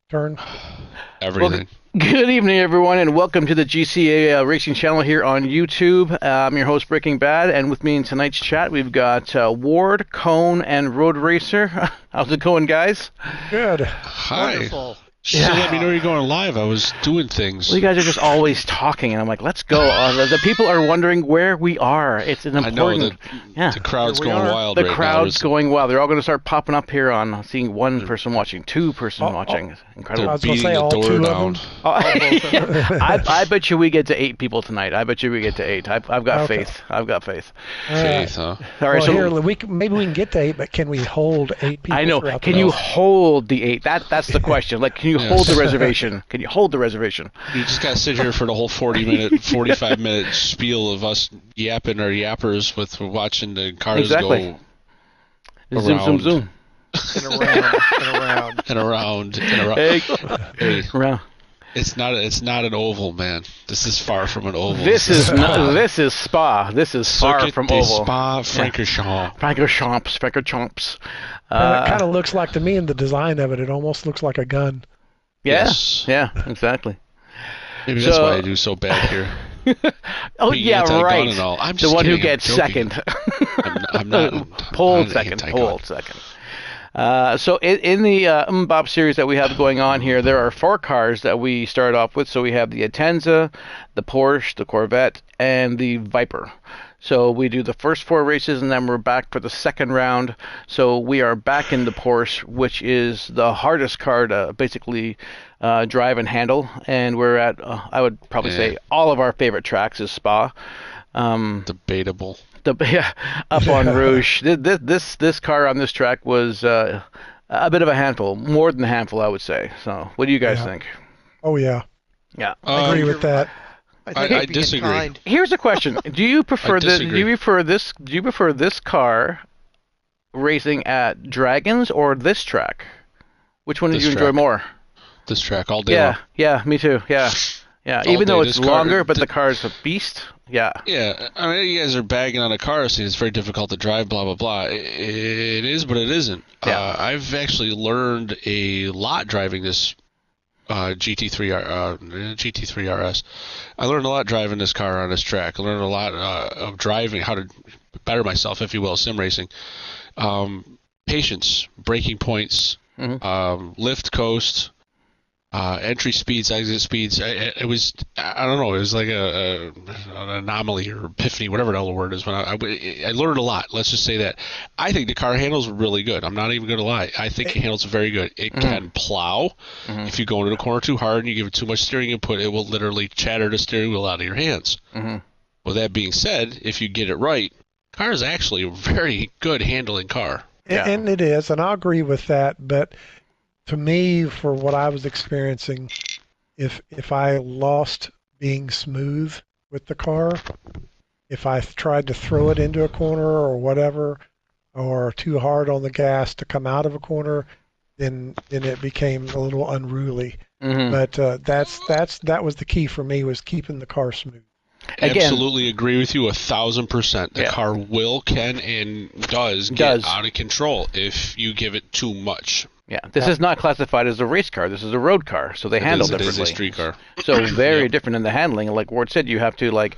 turn? Everything. Good evening, everyone, and welcome to the GCA Racing Channel here on YouTube. I'm your host, Breaking Bad, and with me in tonight's chat, we've got Ward, Cone, and Road Racer. How's it going, guys? Good. Hi. Wonderful. Should let me know you're going live. I was doing things. Well, you guys are just always talking, and I'm like, let's go. The people are wondering where we are. It's an important... I know, the crowd's going wild The right crowd's now. going wild. They're all going to start popping up here on seeing one person watching, two-person watching. It's incredible. I was going to beating say the all door two of down. them. I bet you we get to 8 people tonight. I bet you we get to 8. I've got Okay. faith. I've got faith. Faith, huh? All right, Well, so here, maybe we can get to 8, but can we hold 8 people? I know. throughout Can the you night? hold the 8? That's the question. Like, can you Yes. hold the reservation? Can you hold the reservation? You just got to sit here for the whole 45-minute spiel of us yapping our yappers with watching the cars Exactly. go Zoom, around. zoom, zoom. And around. and around and around. Hey, Hey, around. it's not an oval, man. This is far from an oval. This is Spa. This is far Circuit from de oval. Spa Francorchamps. Francorchamps. It kind of looks like, to me, in the design of it, it almost looks like a gun. Yeah. Yes. Yeah. Exactly. Maybe that's So- why I do so bad here. Oh Being yeah, anti-gun right. and all. I'm The just one who kidding, I'm gets joking. second. I'm not. Pulled I'm second. anti-gun. Pulled second. So in the MBOP series that we have going on here, there are 4 cars that we start off with. So we have the Atenza, the Porsche, the Corvette, and the Viper. So we do the first 4 races, and then we're back for the second round. So we are back in the Porsche, which is the hardest car to basically drive and handle. And we're at, I would probably say, all of our favorite tracks is Spa. Debatable. Up on Rouge. This car on this track was a bit of a handful, more than a handful, I would say. So, what do you guys Yeah. think? Oh, yeah. Yeah. I agree with that. I I disagree. Here's a question: Do you prefer this? Do disagree. you prefer this car racing at Dragons or this track? Which one did This you enjoy track. more? This track all day long. Yeah, me too. Yeah. All Even though day. it's This car- longer, but the car's a beast. Yeah. Yeah, I mean, you guys are bagging on a car, saying it's very difficult to drive, blah, blah, blah. It is, but it isn't. Yeah. I've actually learned a lot driving this GT3 RS. I learned a lot driving this car on this track. I learned a lot of driving, how to better myself, if you will, sim racing. Patience, braking points, lift, coast, entry speeds, exit speeds. It was, I don't know, it was like an anomaly or epiphany, whatever the hell the word is. When I learned a lot. Let's just say that. I think the car handles really good. I'm not even going to lie. I think it handles very good. It can plow. If you go into the corner too hard and you give it too much steering input, it will literally chatter the steering wheel out of your hands. With that being said, if you get it right, the car is actually a very good handling car. Yeah. And it is, and I agree with that. But to me, for what I was experiencing, if I lost being smooth with the car, if I tried to throw it into a corner or whatever, or too hard on the gas to come out of a corner, then it became a little unruly. But that was the key for me, was keeping the car smooth. Again- Absolutely agree with you 1,000%. The Yeah. car can, and does get out of control if you give it too much. Yeah. This is not classified as a race car. This is a road car, so they handle It differently. is a street car. So very different in the handling. Like Ward said, you have to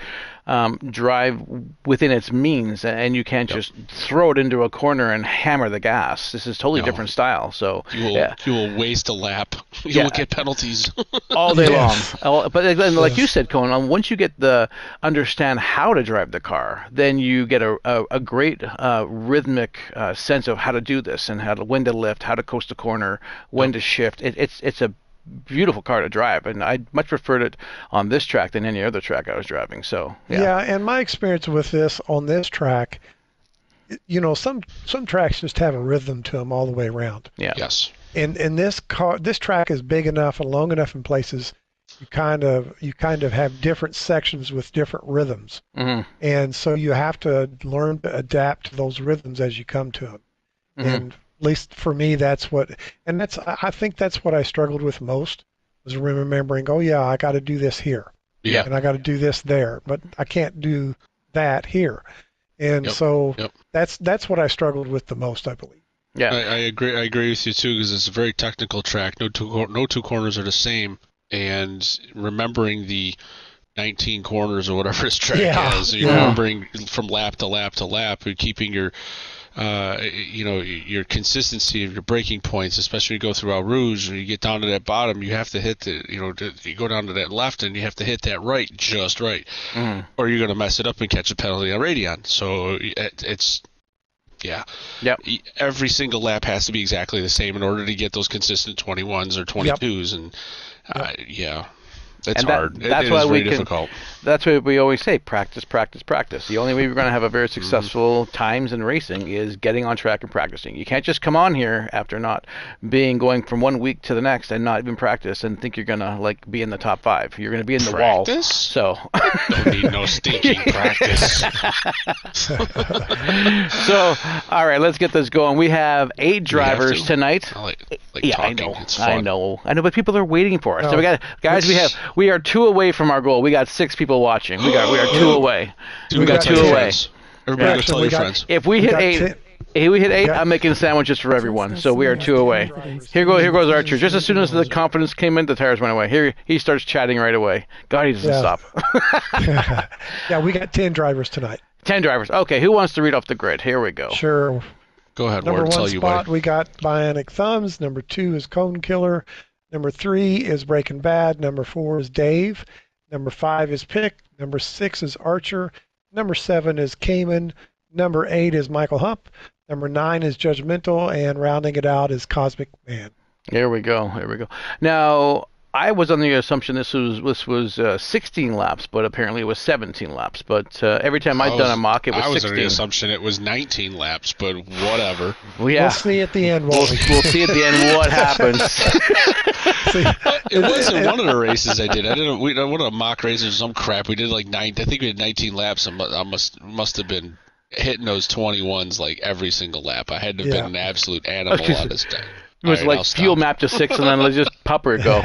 drive within its means, and you can't just throw it into a corner and hammer the gas. This is totally No. different style. So You will waste a lap. You Yeah. will get penalties. all day Yes. long. But again, like you Yes. said, Cohen, once you get understand how to drive the car, then you get a great rhythmic sense of how to do this and when to lift, how to coast the corner, when to shift. It's a beautiful car to drive, and I much preferred it on this track than any other track I was driving. So Yeah, and my experience with this on this track, some tracks just have a rhythm to them all the way around. yeah. Yes. And this track is big enough and long enough in places. You kind of have different sections with different rhythms, and so you have to learn to adapt to those rhythms as you come to them. And at least for me, I think that's what I struggled with most, was remembering, oh yeah, I got to do this here. Yeah. And I got to do this there, but I can't do that here. And Yep. so Yep. that's what I struggled with the most, I believe. Yeah. I agree. I agree with you too because it's a very technical track. No two corners are the same, and remembering the 19 corners or whatever this track has, you're remembering from lap to lap to lap, and keeping your your consistency of your braking points, especially when you go through Eau Rouge and you get down to that bottom, you have to hit you go down to that left and you have to hit that right just right, or you're going to mess it up and catch a penalty on Radion. So it's every single lap has to be exactly the same in order to get those consistent 21s or 22s, and it's hard. That's why we difficult. That's why we always say practice, practice, practice. The only way we're going to have a very successful times in racing is getting on track and practicing. You can't just come on here after not going from 1 week to the next and not even practice and think you're going to be in the top 5. You're going to be in the wall. So don't need no stinking practice. So, all right, let's get this going. We have 8 drivers tonight. I like talking. It's fun. I know, but people are waiting for us. So we are 2 away from our goal. We got 6 people watching. We are 2 away. We got 2 away. Everybody go tell your friends. If we hit 8, I'm making sandwiches for everyone. So we are 2 away. Here goes Archer. Just as soon as the confidence came in, the tires went away. Here he starts chatting right away. God, he doesn't stop. Yeah, we got 10 drivers tonight. 10 drivers. Okay, who wants to read off the grid? Here we go. Sure. Go ahead, Number Ward. 1 Tell you why. spot, we got Bionic Thumbs. Number 2 is Cone Killer. Number 3 is Breaking Bad. Number 4 is Dave. Number 5 is Pick. Number 6 is Archer. Number 7 is Cayman. Number 8 is Michael Hump. Number 9 is Judgmental. And rounding it out is Cosmic Man. Here we go. Now, I was on the assumption this was 16 laps, but apparently it was 17 laps. But every time I've done a mock, it was 16. I was under the assumption it was 19 laps, but whatever. We'll see at the end. We'll see at the end what happens. It wasn't one of the races I did. One of the mock races or some crap. We did 9. I think we had 19 laps. I must have been hitting those 21s every single lap. I had to have been an absolute animal on this day. It was fuel map to 6 and then let's just pupper it go.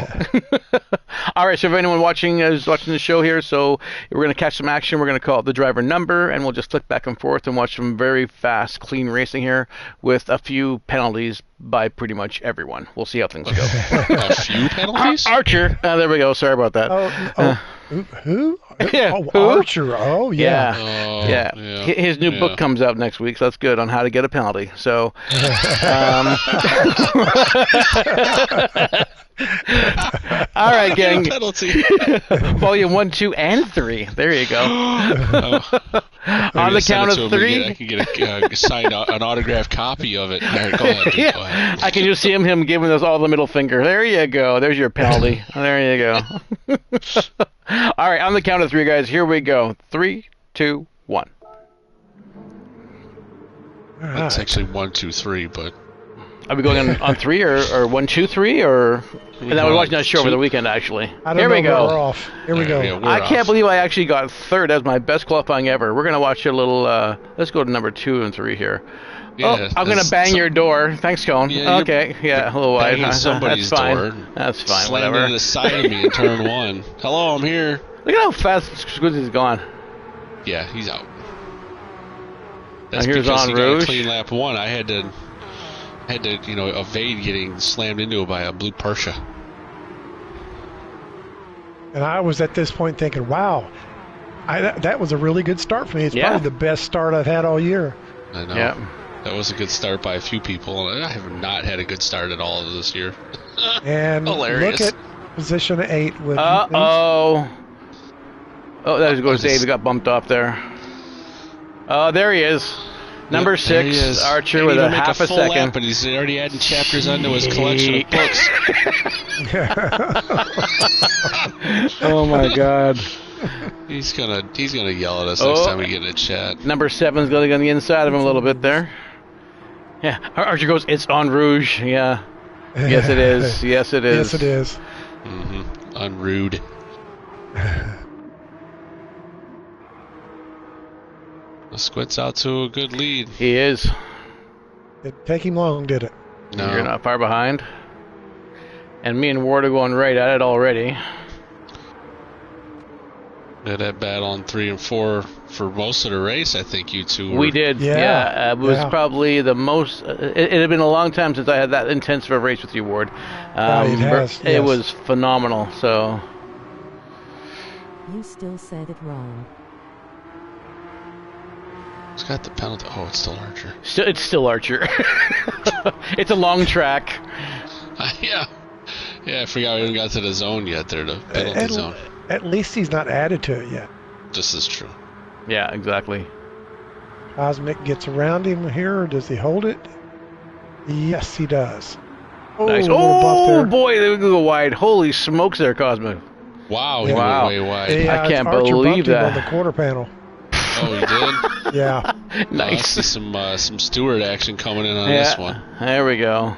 All right, so if anyone is watching the show here, so we're going to catch some action. We're going to call it the driver number, and we'll just flick back and forth and watch some very fast, clean racing here with a few penalties by pretty much everyone. We'll see how things go. A few penalties? Archer. There we go. Sorry about that. Who? Yeah, Archer. Oh, yeah. Yeah. His new book comes out next week, so that's good on how to get a penalty. So, all right, gang. Volume 1, 2, and 3. There you go. On the count of 3. I can get a signed, an autographed copy of it. All right, go ahead. Go ahead. I can just see him giving us all the middle finger. There you go. There's your penalty. There you go. All right, on the count of 3, guys. Here we go. 3, 2, 1. It's actually 1, 2, 3, but. Are we going on 3 or 1, 2, 3 or? And I was watching that show over the weekend actually. Here we go. We're off. Here we go. Yeah, I can't believe I actually got 3rd. That was my best qualifying ever. We're gonna watch a little. Let's go to number 2 and 3 here. Yeah, I'm gonna bang your door. Thanks, Cone. Yeah, okay, a little wide. Somebody's That's fine. door. That's fine. Slammed Whatever. into the side of me in turn 1. Hello, I'm here. Look at how fast Squizzy's gone. Yeah, he's out. That's here's because on he got Rouge. a clean lap 1. I had to evade getting slammed into by a blue Porsche. And I was at this point thinking, wow, that was a really good start for me. It's probably the best start I've had all year. I know. Yeah. That was a good start by a few people. I have not had a good start at all this year. And Hilarious. look at position 8 with. Oh, there goes Dave. He got bumped off there. Oh, there he is. Number 6, Archer with a half a second. Lap, but he's already adding chapters onto his collection of books. Oh my God. He's gonna yell at us next time we get in a chat. Number 7's going to go on the inside of him a little bit there. Yeah, Archer goes, it's on Rouge. Yeah. Yes, it is. Yes, it is. Yes, it is. Mm-hmm. Unrude. The Squid's out to a good lead. He is. Didn't take him long, did it? No. You're not far behind. And me and Ward are going right at it already. We had that battle in 3 and 4 for most of the race. I think you two were. We did. Yeah. It was Yeah. probably the most. It had been a long time since I had that intense of a race with you, Ward. It has, It yes. was phenomenal. So. You still said it wrong. Who's got the penalty? Oh, it's still Archer. It's still Archer. It's a long track. Yeah. Yeah, I forgot we haven't got to the zone yet. There, the penalty zone. At least he's not added to it yet. This is true. Yeah, exactly. Cosmic gets around him here. Or does he hold it? Yes, he does. Oh, Nice. a little bump Oh there. boy, they go wide. Holy smokes, there, Cosmic. Wow, he Wow. went way wide. Yeah, I can't Archer believe bumped him that. on the quarter panel. Oh, he did? Yeah. I Nice. see some Stewart action coming in on this one. There we go.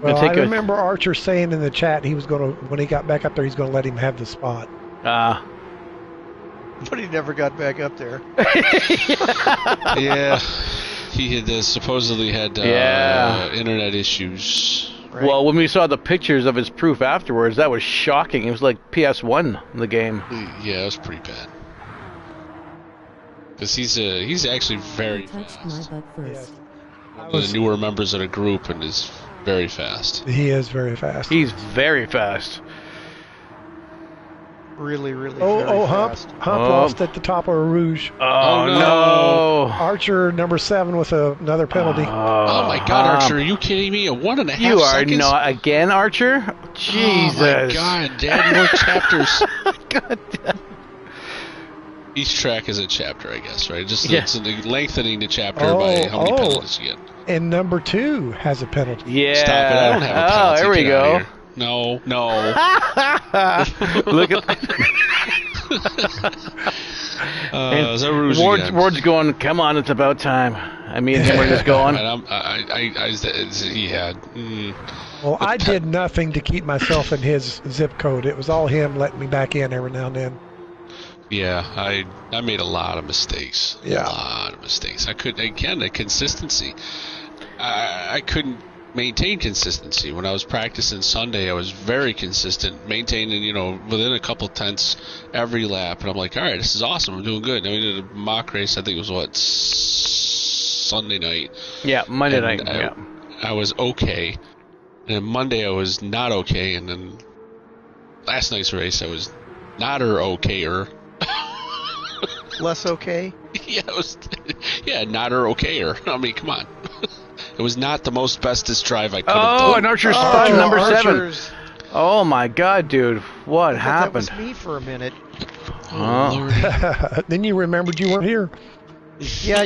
Well, Gonna I take a- remember Archer saying in the chat he was going to, when he got back up there, he's going to let him have the spot. But he never got back up there. Yeah, he had supposedly had Yeah. internet issues. Right? Well, when we saw the pictures of his proof afterwards, that was shocking. It was like PS1 in the game. Yeah, it was pretty bad. Because he's actually very You touched fast. my butt first. Yes. One of the newer members of the group and is very fast. He is very fast. He's very fast. Really, really Oh, very Hump. fast. Hump Oh. lost at the top of Rouge. Oh, no. Archer, number 7, with another penalty. Oh my God, Archer! Are you kidding me? A 1.5 You are seconds? not again, Archer. Jesus. Oh my God! Add more chapters. God damn. Each track is a chapter, I guess, right? Just Yeah. it's lengthening the chapter by how many Oh, penalties you get. And number 2 has a penalty. Yeah. Stop it! I don't have a penalty. Oh, there we Get outta go. here. No, no. Look at Is that Rouge again? Ward's going. Come on, it's about time. I mean, him were just going. And yeah. Well, I did nothing to keep myself in his zip code. It was all him letting me back in every now and then. Yeah, I made a lot of mistakes. Yeah. A lot of mistakes. I couldn't, again, the consistency. I couldn't maintain consistency. When I was practicing Sunday, I was very consistent, maintaining, within a couple tenths every lap. And I'm like, all right, this is awesome. I'm doing good. And we did a mock race, I think it was, Sunday night. Yeah, Monday And night. Yeah. I was okay. And then Monday, I was not okay. And then last night's race, I was not-er-okayer. Less okay? Yeah, it was. Yeah, not or okayer. I mean, come on. It was not the most bestest drive I could have done. Oh, and Archer spun number 7. Archer's- Oh my God, dude, what I thought happened? That was me for a minute. Oh. Lordy. Then you remembered you weren't here. Yeah,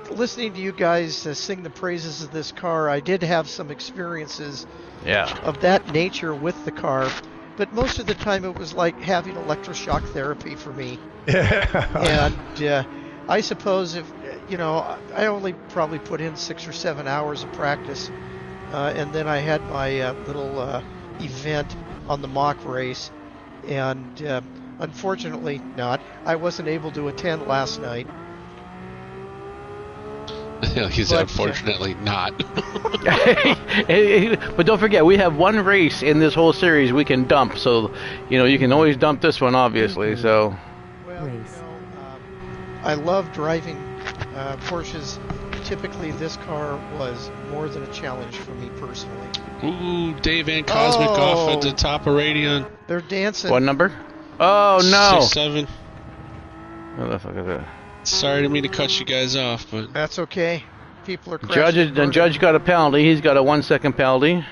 listening to you guys sing the praises of this car, I did have some experiences Yeah. of that nature with the car, but most of the time it was like having electroshock therapy for me. And I suppose if, I only probably put in 6 or 7 hours of practice, and then I had my little event on the mock race, and unfortunately I wasn't able to attend last night. He's But, unfortunately not. But don't forget, we have one race in this whole series we can dump. So, you can always dump this one, obviously. So. Well, Race. I love driving Porsches. Typically, this car was more than a challenge for me personally. Ooh, Dave and Cosmic off at the top of Radion. They're dancing. What number? Oh no! 6-7. What the fuck is that? Sorry to mean to cut you guys off, but That's okay. People are crashing. Judge got a penalty. He's got a 1 second penalty.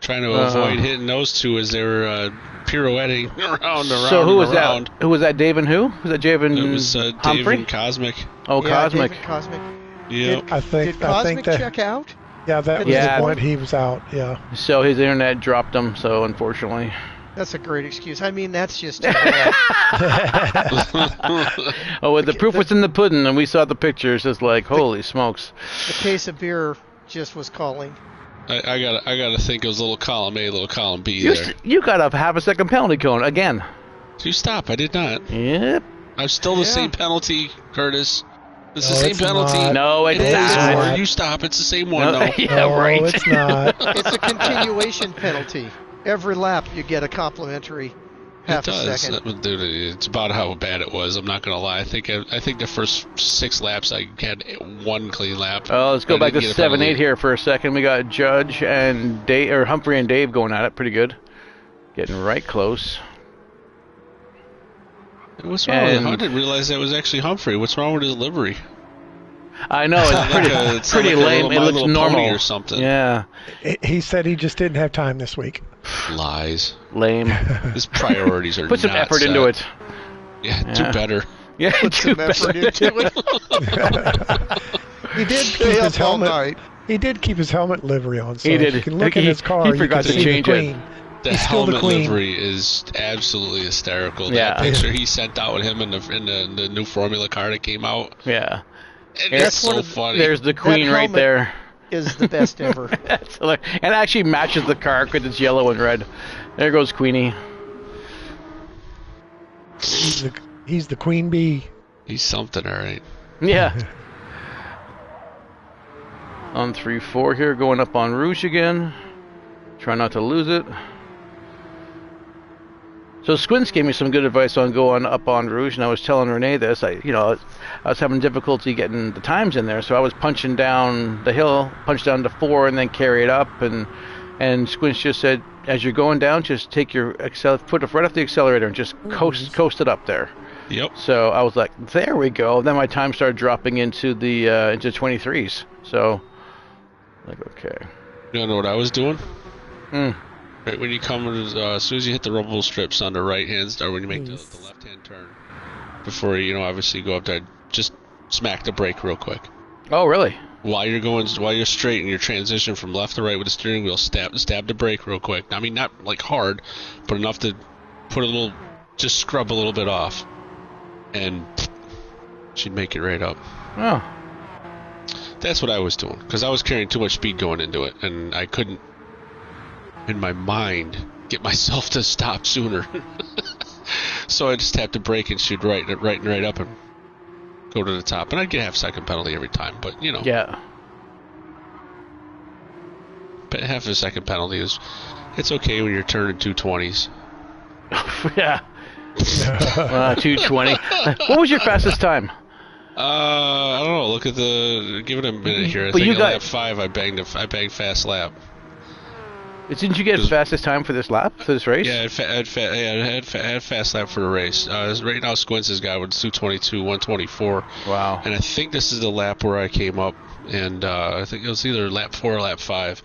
trying to avoid hitting those two as they were pirouetting around. So who was around. that? Who was that? Dave and who? Was that Dave and It was Dave Humphrey? and Cosmic. Oh, Yeah, Cosmic. David Cosmic. Yeah. I think Did Cosmic that check out? yeah, that was Yeah. the point he was out. Yeah. So his internet dropped him. So unfortunately. That's a great excuse. I mean, that's just too Oh, well, the proof was in the pudding, and we saw the pictures. It's like, holy smokes. The case of beer just was calling. I gotta think it was little column A, little column B You, there. you got a half a second penalty cone again. You stop. I did not. Yep. I'm still the Yeah. same penalty, Curtis. It's the No, same it's penalty. not. No, It it's is. not. Or you stop. It's the same one, No, though. yeah, No, right. it's not. It's a continuation penalty. Every lap you get a complimentary half it a does. second. Dude, it's about how bad it was. I'm not gonna lie. I think the first 6 laps I had 1 clean lap. Oh, let's go back to 7-8 penalty. here for a second. We got Judge and Dave, or Humphrey and Dave going at it pretty good. Getting right close. What's wrong with it? I didn't realize that was actually Humphrey. What's wrong with his livery? I know, it's pretty lame. It looks normal or something. Yeah. He said he just didn't have time this week. Lies. Lame. His priorities are Put some not effort set. into it. Yeah, do better. Yeah, Put some effort into it. He did Stay keep up his all helmet. night. He did keep his helmet livery on. So He if did. You can look in his car. He you forgot can to see change the it. queen. The He's still the helmet queen. livery is absolutely hysterical. Yeah. That picture he sent out with him in the new Formula car that came out. Yeah. It's so funny. There's the queen right helmet- there. Is the best ever. That's hilarious. And it actually matches the car because it's yellow and red. There goes Queenie. He's the queen bee. He's something, all right. Yeah. On 3-4 here, going up on Rouge again. Try not to lose it. So Squints gave me some good advice on going up on Rouge, and I was telling Renee this. I was having difficulty getting the times in there, so I was punching down the hill, punch down to 4, and then carry it up. And Squints just said, as you're going down, just take your foot right off the accelerator and just coast it up there. Yep. So I was like, there we go. Then my time started dropping into the into 23s. So, like, okay. You wanna know what I was doing? Mm. Right when you come, as soon as you hit the rumble strips on the right hand, or when you make the left hand turn, before you obviously go up there, just smack the brake real quick. Oh, really? While you're straight in your transition from left to right with the steering wheel, stab the brake real quick. I mean, not like hard, but enough to put a little, just scrub a little bit off, and she'd make it right up. Oh. That's what I was doing, because I was carrying too much speed going into it, and I couldn't, in my mind, get myself to stop sooner. So I just tapped the brake and shoot right up and go to the top. And I'd get half-second penalty every time, but, Yeah. But half a second penalty it's okay when you're turning 220s. Yeah. 220. What was your fastest time? I don't know. Give it a minute here. I But think you at got- lap 5 I banged fast lap. Didn't you get fastest time for this lap, for this race? Yeah, I had fast lap for the race. Right now, Squints' guy was 222, 124. Wow. And I think this is the lap where I came up, and I think it was either lap 4 or lap 5,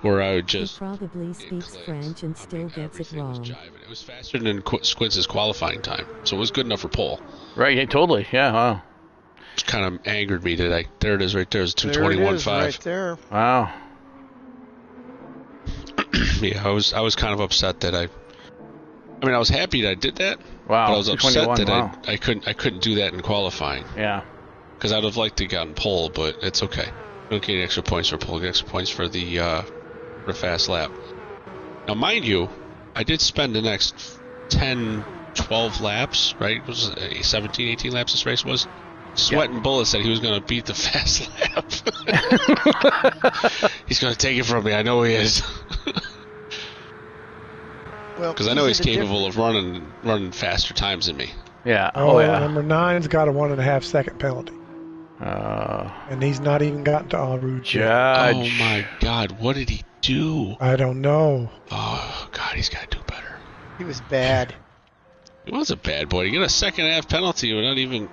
where I would He just... probably speaks French and still gets it everything was wrong. jiving. It was faster than Squints' qualifying time, so it was good enough for pole. Right, yeah, totally. Yeah, wow. Which kind of angered me that there it is right there. It's There it 221.5. is, right there. Wow. Yeah, I was kind of upset that I was happy that I did that. Wow. But I was upset 221, that wow. I couldn't do that in qualifying, Yeah. because I'd have liked to gotten pole, but it's okay. I don't get any extra points for pole. I get extra points for the fast lap. Now, mind you, I did spend the next 10, 12 laps, right? It was 17, 18 laps this race was. Sweating bullets that he was going to beat the fast lap. He's going to take it from me. I know he is. Well, Because I know he's the capable of running faster times than me. Yeah. Oh, Oh, yeah. number 9's got a 1.5 second penalty, and he's not even gotten to En Rouge yet. Judge. Oh my God, what did he do? I don't know. Oh God, he's got to do better. He was bad. He was a bad boy. You get a second half penalty without even...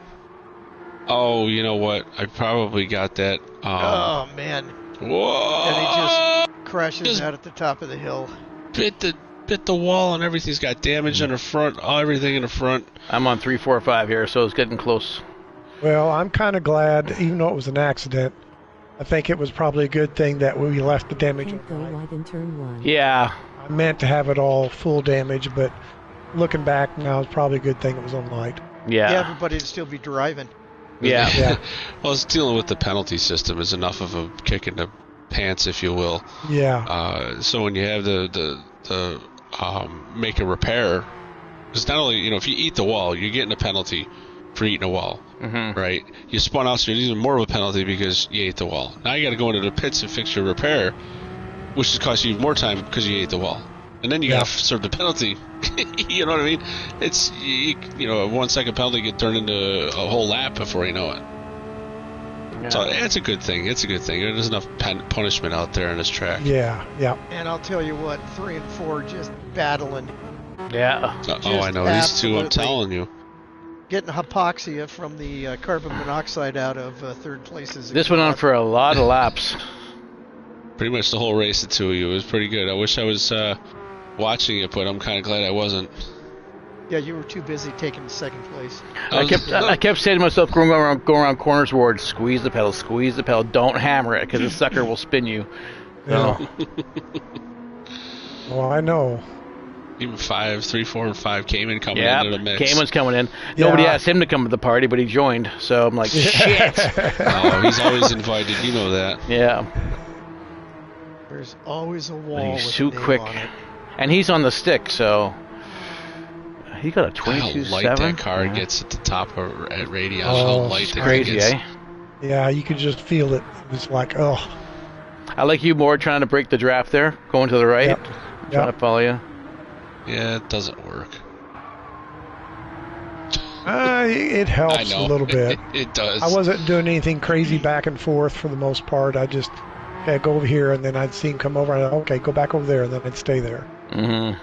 Oh, you know what? I probably got that. Oh, man. Whoa! And he just crashes Just out at the top of the hill. bit the wall, and everything's got damage in the front. Everything in the front. I'm on 3, 4, 5 here, so it's getting close. Well, I'm kind of glad, even though it was an accident, I think it was probably a good thing that we left the damage Can't go on. wide in turn 1. Yeah. I meant to have it all full damage, but looking back now, it's probably a good thing it was on light. Yeah, Yeah. everybody would still be driving. Yeah. Yeah. Well, it's dealing with the penalty system is enough of a kick in the pants, if you will. Yeah. So when you have the make a repair, because not only if you eat the wall, you're getting a penalty for eating a wall, right? You spun out, so you're even more of a penalty because you ate the wall. Now you got to go into the pits and fix your repair, which is cost you more time because you ate the wall. And And then you got to serve the penalty. You know what I mean? It's a 1 second penalty get turned into a whole lap before you know it. Yeah. So it's a good thing. It's a good thing. There's enough punishment out there on this track. Yeah. And I'll tell you what, 3 and 4 just battling. Yeah. I know these two. I'm telling you. Getting hypoxia from the carbon monoxide out of third places. This went on for a lot of laps. Pretty much the whole race, the two of you. It was pretty good. I wish I was watching it, but I'm kind of glad I wasn't. Yeah, you were too busy taking second place. I kept saying to myself, going around corners, Ward, squeeze the pedal, don't hammer it, because the sucker will spin you. Yeah. Well, I know. Even 5, 3, 4, and 5 Cayman coming into the mix. Cayman's coming in. Nobody asked him to come to the party, but he joined. So I'm like, shit. Oh, he's always invited. You know that. Yeah. There's always a wall. He's too quick, and he's on the stick, so he got a 22.7. How light that car gets at the top at Radion. How light that crazy, gets. Eh? Yeah, you could just feel it. It was like, oh. I like you more trying to break the draft there, going to the right, trying to follow you. Yeah, it doesn't work. It helps a little bit. It does. I wasn't doing anything crazy back and forth for the most part. I just go over here, and then I'd see him come over, and okay, go back over there, and then I'd stay there. Mm-hmm.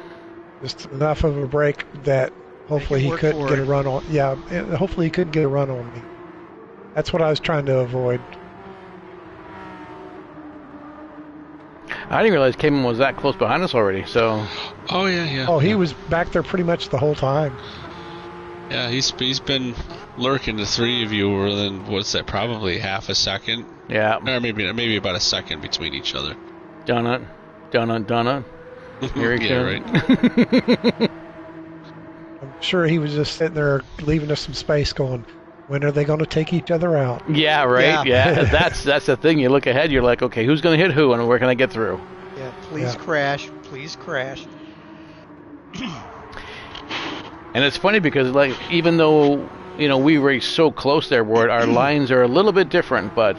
Just enough of a break that hopefully he couldn't get a run on. Yeah, hopefully he couldn't get a run on me. That's what I was trying to avoid. I didn't realize Cayman was that close behind us already. So. Oh yeah. Oh, he was back there pretty much the whole time. Yeah, he's been lurking. The three of you were then what's that? Probably half a second. Yeah. Or maybe about a second between each other. Donut. Here he comes. Right. I'm sure he was just sitting there leaving us some space, going, when are they going to take each other out? Yeah, right. Yeah. That's the thing. You look ahead. You're like, okay, who's going to hit who, and where can I get through? Yeah. Please crash. Please crash. And it's funny because, like, even though we race so close there, Ward, our lines are a little bit different, but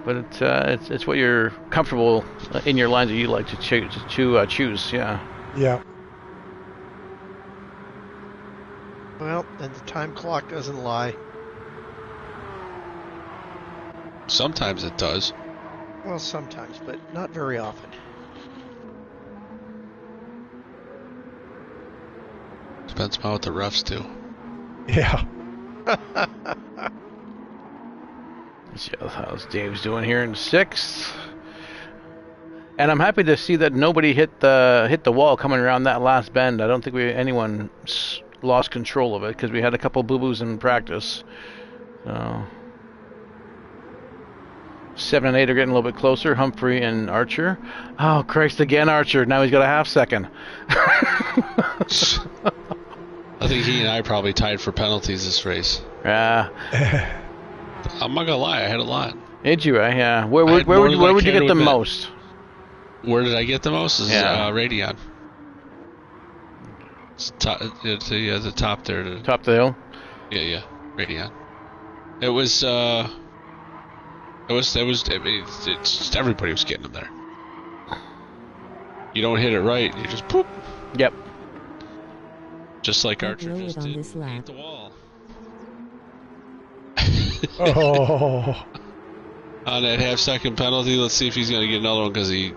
but it's what you're comfortable in your lines that you like to choose. Yeah. Yeah. Well, and the time clock doesn't lie. Sometimes it does. Well, sometimes, but not very often. Depends on what the refs do. Yeah. Let's see how's Dave's doing here in 6th. And I'm happy to see that nobody hit the wall coming around that last bend. I don't think anyone lost control of it because we had a couple boo-boos in practice. So 7 and 8 are getting a little bit closer. Humphrey and Archer. Oh Christ! Again, Archer. Now he's got a half second. I think he and I probably tied for penalties this race. Yeah. I'm not gonna lie, I had a lot. Did you? Yeah. Where would you get the most? Where did I get the most? Is Radion. It's the top there. Top of the hill. Yeah, Radion. It was. It's everybody was getting them there. You don't hit it right, you just poop. Yep. Just like Archer just did. Hit the wall. Oh. On that half-second penalty, let's see if he's going to get another one because he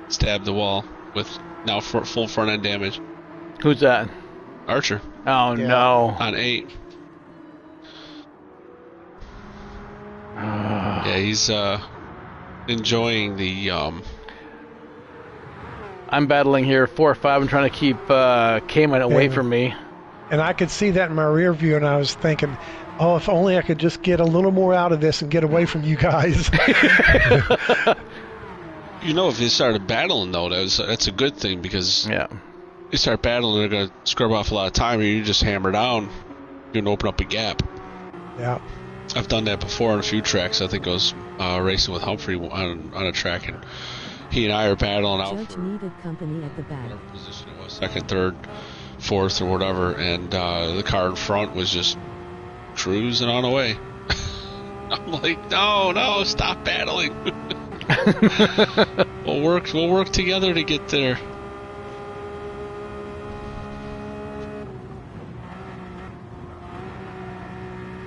stabbed the wall with now full front-end damage. Who's that? Archer. Oh, no. On 8. Yeah, he's enjoying the... I'm battling here 4 or 5 and trying to keep Cayman away from me. And I could see that in my rear view, and I was thinking, oh, if only I could just get a little more out of this and get away from you guys. If you started battling, though, that's a good thing because you start battling, they're going to scrub off a lot of time, and you just hammer down, you're going to open up a gap. Yeah. I've done that before on a few tracks. I think I was racing with Humphrey on a track, and he and I are battling out Judge needed company at the back. Whatever position it was, 2nd, 3rd, 4th, or whatever, and the car in front was just cruising on away. I'm like, no, stop battling. We'll work together to get there.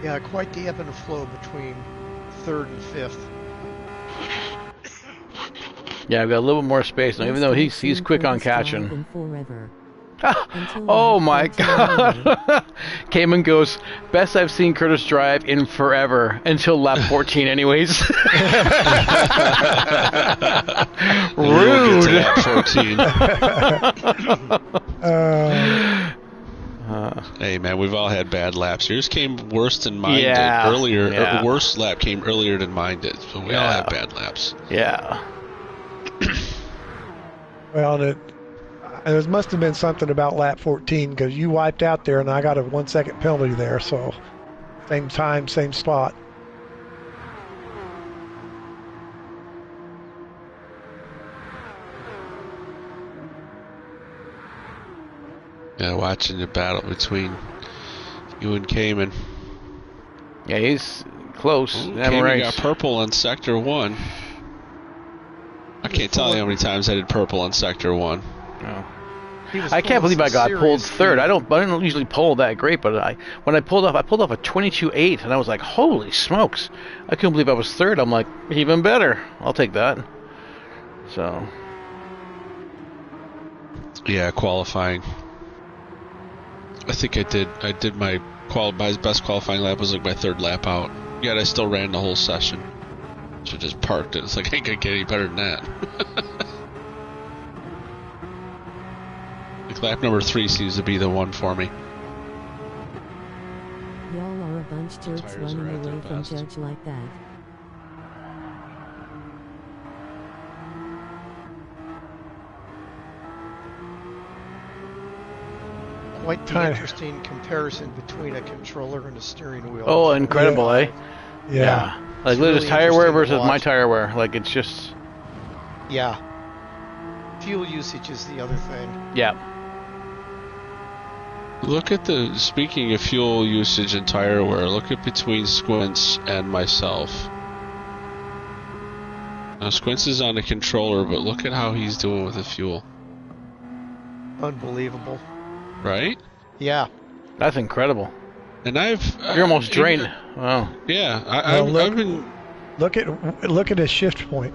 Yeah, quite the ebb and flow between third and fifth. Yeah, I've got a little bit more space now, even though he's quick on catching. Oh my God! Cayman goes, best I've seen Curtis drive in forever until lap 14, anyways. Rude. Rude. Lap 14. Hey man, we've all had bad laps. Yours came worse than mine did earlier. Yeah. Worst lap came earlier than mine did. So we all have bad laps. Yeah. Well, there must have been something about lap 14 because you wiped out there and I got a 1 second penalty there. So same time, same spot. Yeah, watching the battle between you and Cayman. Yeah, he's close. Cayman got purple on sector 1. I can't tell you how many times I did purple on sector 1. Oh. I can't believe I got pulled third. I don't usually pull that great, but when I pulled off a 22.8, and I was like, holy smokes! I couldn't believe I was third. I'm like, even better. I'll take that. So. Yeah, qualifying. I think I did my best qualifying lap was like my third lap out. Yet I still ran the whole session. So just parked it. It's like I ain't gonna get any better than that. Like lap number 3 seems to be the one for me. Y'all are a bunch jerks running away from Judge like that. Quite the interesting comparison between a controller and a steering wheel. Oh, incredible, eh? Yeah. Like Liz's tire wear versus my tire wear. Like it's just. Yeah. Fuel usage is the other thing. Yeah. Look at speaking of fuel usage and tire wear, look at between Squints and myself. Now Squints is on the controller, but look at how he's doing with the fuel. Unbelievable. Right? Yeah. That's incredible. And you're almost drained. Wow. Yeah, I've been. Look at his shift point.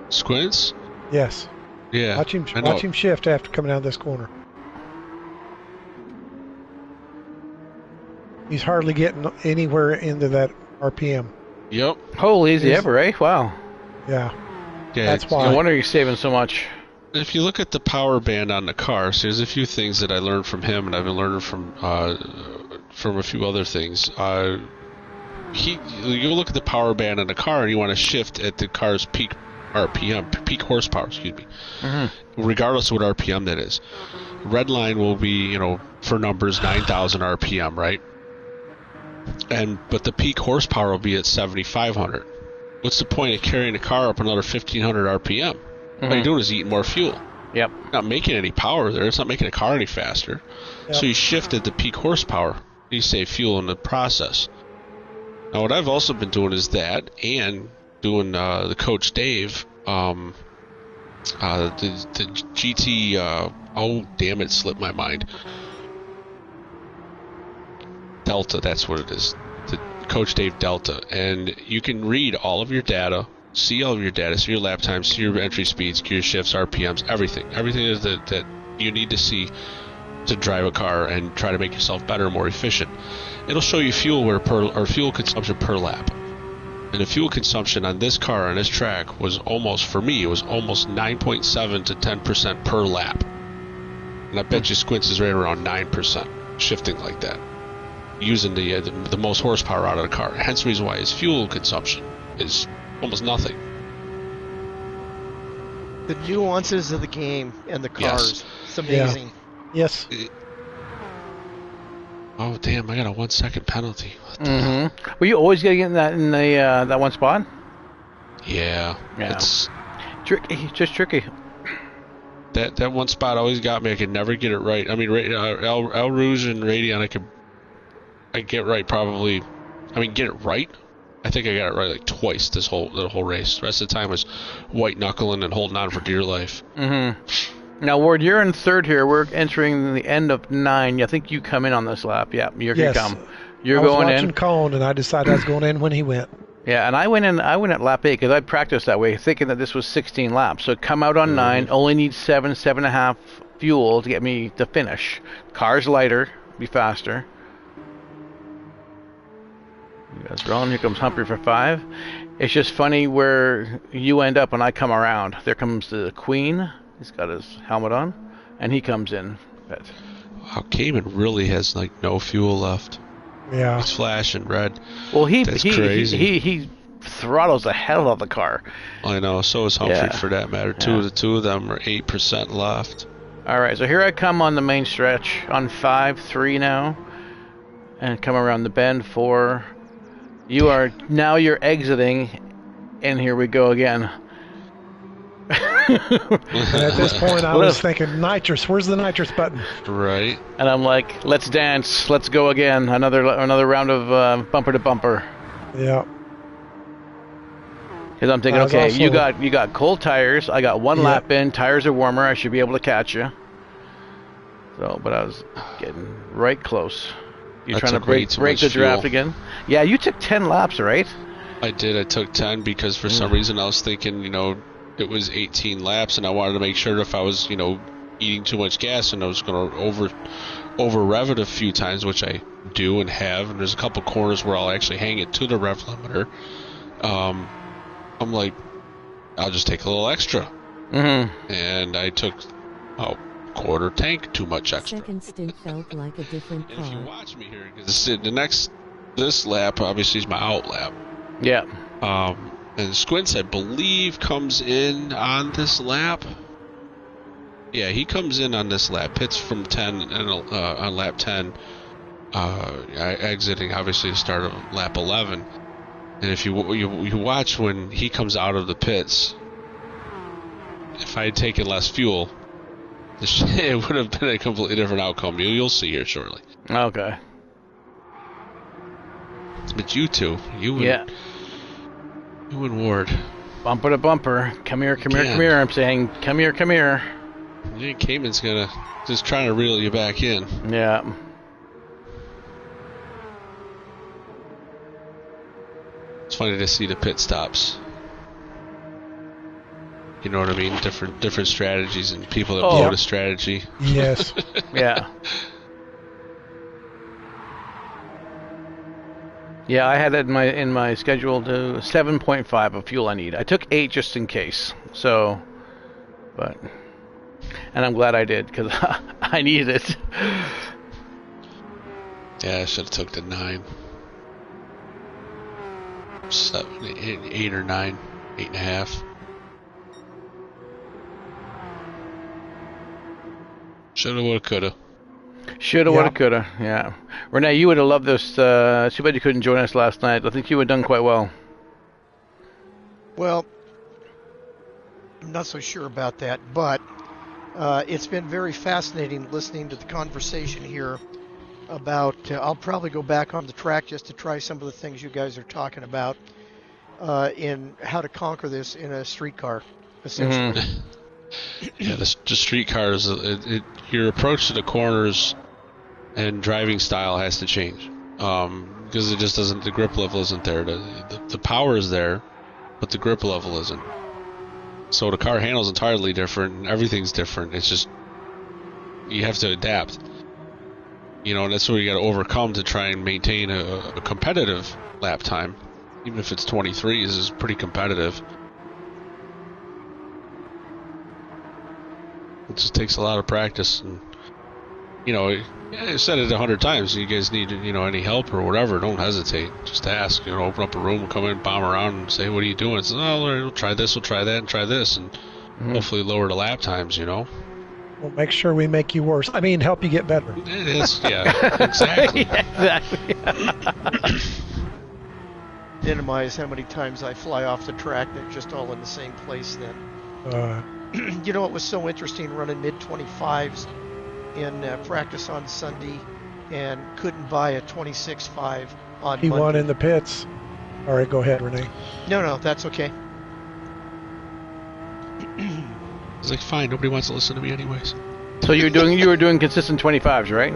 Squints? Yes. Yeah. Watch him shift after coming out of this corner. He's hardly getting anywhere into that RPM. Yep. Holy easy ever, eh? Wow. Yeah. Yeah. That's why. No wonder he's saving so much. If you look at the power band on the car, so there's a few things that I learned from him, and I've been learning from a few other things. You look at the power band on the car, and you want to shift at the car's peak RPM, peak horsepower, regardless of what RPM that is. Red line will be, for numbers 9,000 RPM, right? But the peak horsepower will be at 7,500. What's the point of carrying the car up another 1,500 RPM? All you're doing is eating more fuel. Yep. Not making any power there. It's not making the car any faster. Yep. So you shifted the peak horsepower. You save fuel in the process. Now what I've also been doing is that, and doing the Coach Dave, the GT. Oh damn it, slipped my mind. Delta, that's what it is. The Coach Dave Delta, and you can read all of your data. See all of your data, see your lap times, see your entry speeds, gear shifts, RPMs, everything that you need to see to drive a car and try to make yourself better, more efficient. It'll show you fuel consumption per lap, and the fuel consumption on this car on this track was almost 9.7 to 10% per lap, and I bet you Squints is right around 9% shifting like that, using the most horsepower out of the car. Hence the reason why his fuel consumption is almost nothing. The nuances of the game and the cars. Yes. It's amazing. Yeah. Yes. Oh damn! I got a 1 second penalty. What the hell? Were you always getting in that one spot? Yeah. It's tricky. Just tricky. That one spot always got me. I could never get it right. I mean, El Rouge and Radion, I get right probably. I mean, get it right. I think I got it right like twice the whole race. The rest of the time was white knuckling and holding on for dear life. Now, Ward, you're in third here. We're entering the end of 9. I think you come in on this lap. Yeah, you come. You're I was going watching in. Cone, and I decided I was going in when he went. Yeah, and I went in. I went at lap 8 because I practiced that way, thinking that this was 16 laps. So come out on 9. Only need 7.5 fuel to get me to finish. Car's lighter, be faster. You guys rolling. Here comes Humphrey for 5. It's just funny where you end up when I come around. There comes the Queen. He's got his helmet on, and he comes in. Wow, Cayman really has like no fuel left. Yeah. It's flashing red. Well, That's crazy. he throttles the hell out of the car. I know. So is Humphrey, Yeah. for that matter. Yeah. The two of them are 8% left. All right, so here I come on the main stretch on 5-3 now, and come around the bend 4. You're exiting, and here we go again. And at this point, I was thinking, nitrous. Where's the nitrous button? Right. And I'm like, let's dance, let's go again. Another round of bumper to bumper. Yeah. Because I'm thinking, I was okay, also- you got cold tires. I got one Yeah. lap in. Tires are warmer. I should be able to catch you. So, but I was getting right close. You're That's trying to way break too the much draft fuel. again. Yeah, you took 10 laps, right? I did. I took 10 because for some reason I was thinking, it was 18 laps, and I wanted to make sure if I was, eating too much gas and I was going to over rev it a few times, which I do and have. And there's a couple corners where I'll actually hang it to the rev limiter. I'm like, I'll just take a little extra. Mm-hmm. And I took quarter tank too much extra. Second stint felt like a different And if you car. watch me here, because this lap obviously is my out lap. Yeah. And Squints, I believe, comes in on this lap. Yeah, he comes in on this lap. Hits from 10 and on lap 10, exiting obviously to start of lap 11. And if you watch when he comes out of the pits, if I had taken less fuel, it would have been a completely different outcome. You'll see here shortly. Okay. But you two, you and Ward. Bumper to bumper. Come here, come here, Again. come here. I'm saying, come here, come here. Yeah, Cayman's just trying to reel you back in. Yeah. It's funny to see the pit stops. You know what I mean? Different strategies and people that Oh. blow the strategy. Yes. Yeah. Yeah, I had it in my schedule to 7.5 of fuel I need. I took 8 just in case. So, and I'm glad I did because I needed it. Yeah, I should have took the 9. 7, 8 or 9, 8.5. Shoulda, woulda, coulda. Shoulda, Yeah. woulda, coulda. Yeah. Renee, you would have loved this. Too bad you couldn't join us last night. I think you would have done quite well. Well, I'm not so sure about that, but it's been very fascinating listening to the conversation here about, I'll probably go back on the track just to try some of the things you guys are talking about in how to conquer this in a street car, essentially. Yeah, the street cars, your approach to the corners and driving style has to change because it just doesn't. The grip level isn't there. The power is there, but the grip level isn't. So the car handles entirely different, and everything's different. It's just you have to adapt. And that's what you got to overcome to try and maintain a competitive lap time, even if it's 23. This is pretty competitive. It just takes a lot of practice, and I said it 100 times. You guys need any help or whatever, don't hesitate. Just ask. Open up a room, come in, bomb around, and say, "What are you doing?" It's, "Oh, we'll try this, we'll try that, and try this," and hopefully lower the lap times. We'll make sure we make you worse. I mean, help you get better. It is, yeah, exactly. Yeah, exactly. Minimize how many times I fly off the track. They're just all in the same place then. It was so interesting running mid-25s in practice on Sunday and couldn't buy a 26.5 on He Monday. won in the pits. All right, go ahead, Renee. No, that's okay. It's like, fine, nobody wants to listen to me anyways. So you were doing consistent 25s, right?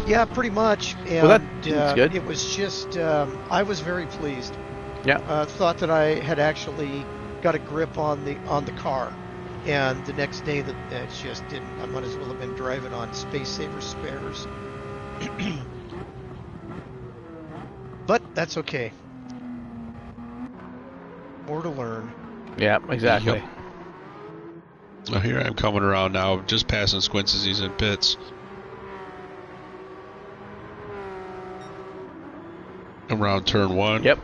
Yeah, pretty much. And Well, that's good. it was just, I was very pleased. Yeah. Thought that I had actually got a grip on the car. And the next day, that it just didn't. I might as well have been driving on Space Saver spares. But that's okay. More to learn. Yeah, exactly. Yep. Well, here I'm coming around now, just passing Squints as he's in pits. Around turn 1. Yep.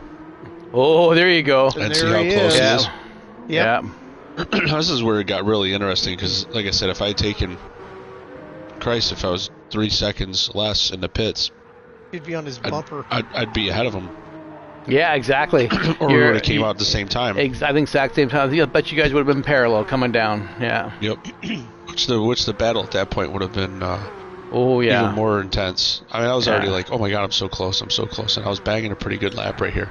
Oh, there you go. And there see how he close is. he is. Yeah. This is where it got really interesting because, like I said, if I had taken Christ, if I was 3 seconds less in the pits, He'd be on his bumper. I'd be ahead of him. Yeah, exactly. Or we would have came out at the same time. I think exact same time. I bet you guys would have been parallel coming down. Yeah. Yep. Which the battle at that point would have been even more intense. I mean, I was already like, oh my god, I'm so close, and I was banging a pretty good lap right here.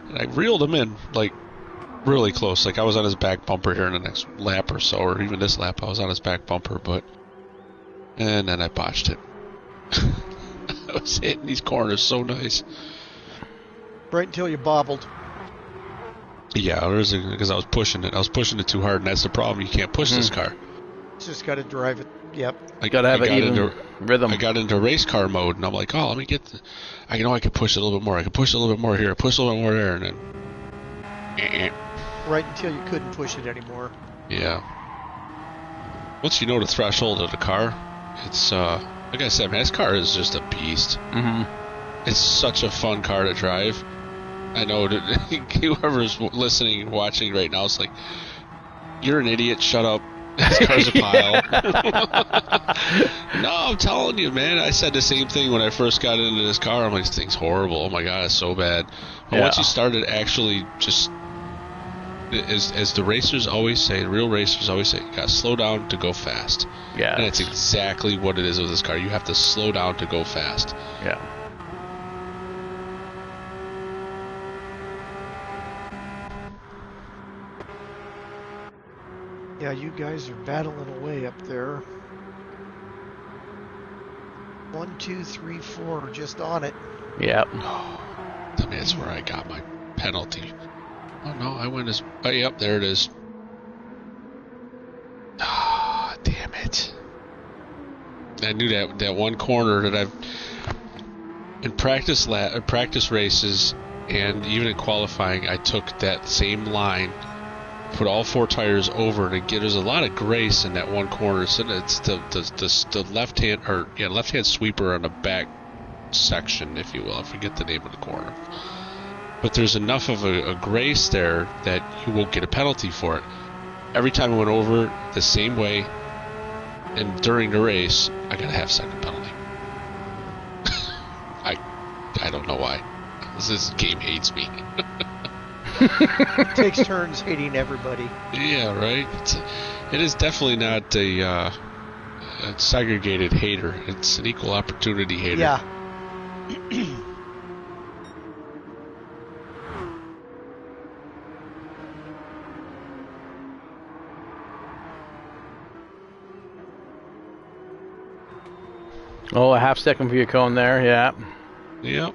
And I reeled him in, like, really close. Like, I was on his back bumper here in the next lap or so, or even this lap, I was on his back bumper, and then I botched it. I was hitting these corners so nice. Right until you bobbled. Yeah, because I was pushing it. I was pushing it too hard, and that's the problem. You can't push this car. Just got to drive it. Yep. I Gotta have an even rhythm. I got into race car mode, and I'm like, oh, let me get. I know I can push it a little bit more. I can push it a little bit more here. Push a little bit more there, and then. Right until you couldn't push it anymore. Yeah. Once you know the threshold of the car, it's like I said, man, this car is just a beast. Mm-hmm. It's such a fun car to drive. I know that whoever's listening and watching right now is like, you're an idiot, shut up. This car's a pile. No, I'm telling you, man. I said the same thing when I first got into this car. I'm like, this thing's horrible. Oh my god, it's so bad. But once you started actually just, as the racers always say, the real racers always say, you gotta slow down to go fast. Yeah. And that's exactly what it is with this car. You have to slow down to go fast. Yeah. Yeah, you guys are battling away up there. 1, 2, 3, 4 are just on it. Yep. Oh, I mean, that's where I got my penalty. Oh no, I went as. Oh, yep, there it is. Ah, oh, damn it. I knew that one corner that I've. In practice races, and even in qualifying, I took that same line, put all 4 tires over it, and there's a lot of grace in that one corner. So it's the left hand sweeper on the back section, if you will. I forget the name of the corner, but there's enough of a grace there that you won't get a penalty for it. Every time I went over the same way, and during the race, I got a half-second penalty. I don't know why. This game hates me. Takes turns hating everybody. Yeah, right. It is definitely not a segregated hater. It's an equal opportunity hater. Yeah. Oh, a half-second for your cone there. Yeah. Yep.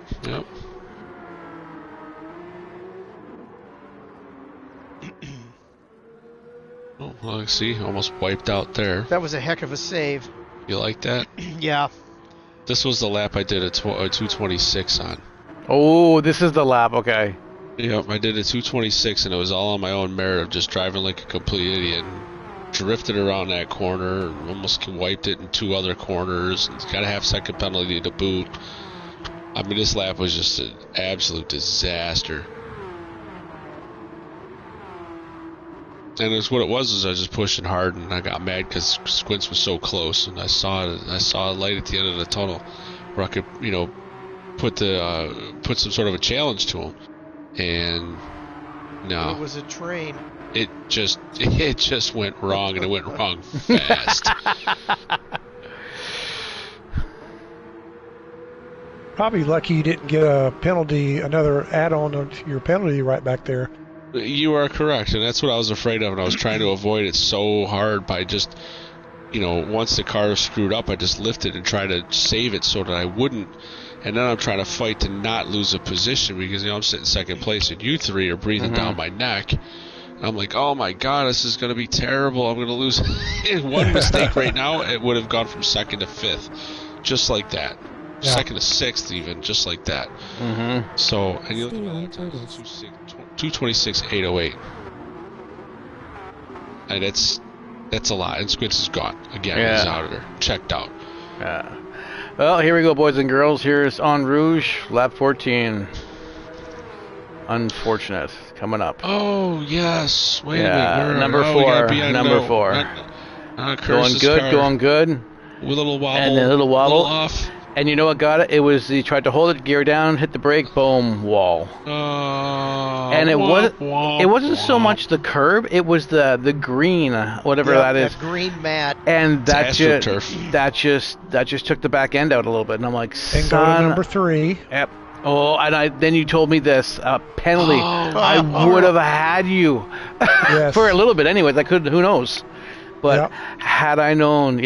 Oh, well, I see. Almost wiped out there. That was a heck of a save. You like that? Yeah. This was the lap I did a 226 on. Oh, this is the lap. Okay. Yep, I did a 226, and it was all on my own merit of just driving like a complete idiot. Drifted around that corner, and almost wiped it in 2 other corners, and got a half-second penalty to boot. I mean, this lap was just an absolute disaster. And it's what it was is I was just pushing hard, and I got mad because Squints was so close, and I saw a light at the end of the tunnel where I could, put some sort of a challenge to him. And no, It was a train. it just went wrong, and it went wrong fast. Probably lucky you didn't get a penalty, another add-on to your penalty right back there. You are correct, and that's what I was afraid of, and I was trying to avoid it so hard by just, once the car was screwed up, I just lifted and tried to save it so that I wouldn't. And then I'm trying to fight to not lose a position because I'm sitting second place and you three are breathing down my neck. And I'm like, oh my God, this is going to be terrible. I'm going to lose. One mistake right now, it would have gone from second to fifth, just like that. Yeah. Second to sixth, even, just like that. So, and you look at my lap time, 2:26.808. And that's a lot. And Squints is gone. Again, he's out of there. Checked out. Yeah. Well, here we go, boys and girls. Here's En Rouge, lap 14. Unfortunate. Coming up. Oh, yes. Wait a minute. Number 4. Number 4. Going good, car. Going good. With a little wobble. And a little wobble. Little off. And you know what got it? It was he tried to hold it, gear down, hit the brake, boom, wall. And it wasn't so much the curb, it was the green, whatever that is. That green mat. And that just took the back end out a little bit, and I'm like, and go to number 3. Yep. Oh, and then you told me this penalty. I would have had you for a little bit, anyways. I could, who knows. But had I known.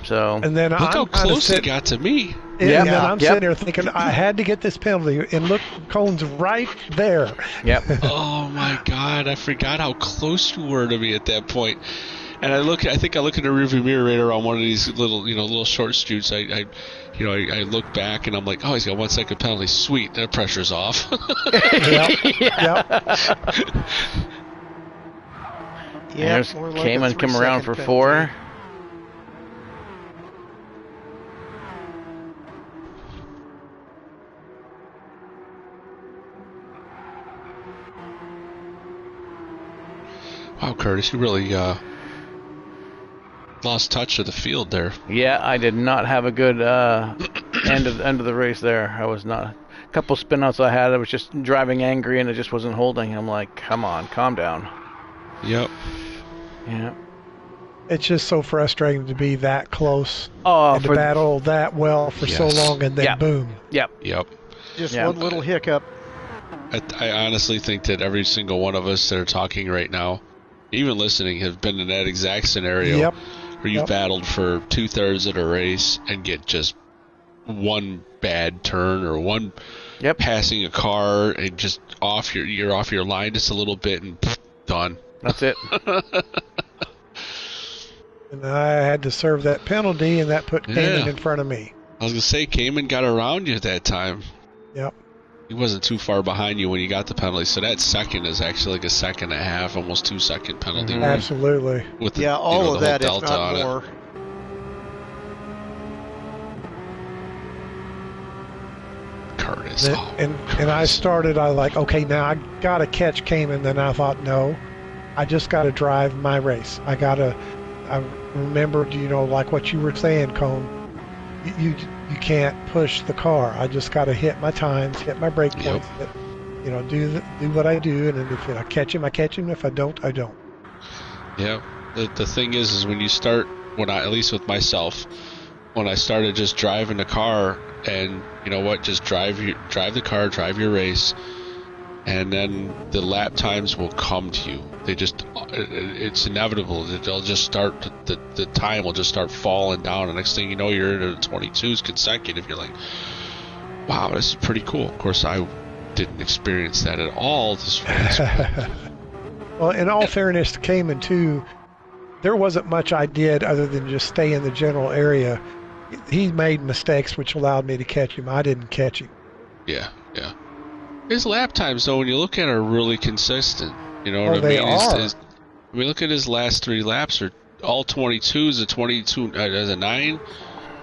So and then look how close it got to me. And then I'm sitting there thinking I had to get this penalty, and look, Cone's right there. Yep. Oh my God, I forgot how close you were to me at that point. And I think I look in the rearview mirror right around one of these little short shoots. I look back and I'm like, oh, he's got 1 second penalty. Sweet, that pressure's off. Yeah, Cayman come around for 4. Wow, Curtis, you really lost touch of the field there. Yeah, I did not have a good end of the race there. I was not. A couple spin-outs I had, I was just driving angry and it just wasn't holding. I'm like, come on, calm down. Yep. Yeah. It's just so frustrating to be that close and to battle that well for so long and then boom. Yep. Just one little hiccup. I honestly think that every single one of us that are talking right now, even listening, have been in that exact scenario where you've battled for 2/3 of the race and get just one bad turn or one passing a car and just you're off your line just a little bit and done. That's it. And I had to serve that penalty, and that put Cayman in front of me. I was going to say, Cayman got around you at that time. Yep. He wasn't too far behind you when you got the penalty, so that second is actually like a second and a half, almost 2 second penalty. Absolutely. With the, all of the that, delta if not on more. It. Curtis. And I started, okay, now I got to catch Cayman. Then I thought, no, I just got to drive my race. I remembered, like what you were saying, Cone, you can't push the car. I just got to hit my times, hit my brake points, do what I do, and then if I catch him, I catch him. If I don't, I don't. Yeah. The thing is when you start, at least with myself, when I started just driving the car, and just drive the car, drive your race, and then the lap times will come to you. It's inevitable that they'll just start, the time will just start falling down. The next thing you know, you're in the 22s consecutive. You're like, wow, this is pretty cool. Of course, I didn't experience that at all this race. Well, in all fairness to Cayman, too, there wasn't much I did other than just stay in the general area. He made mistakes which allowed me to catch him. I didn't catch him. Yeah. His lap times, though, when you look at it, are really consistent. You know what I mean? They are. When we look at his last 3 laps, are all 22s, a 22, a 9,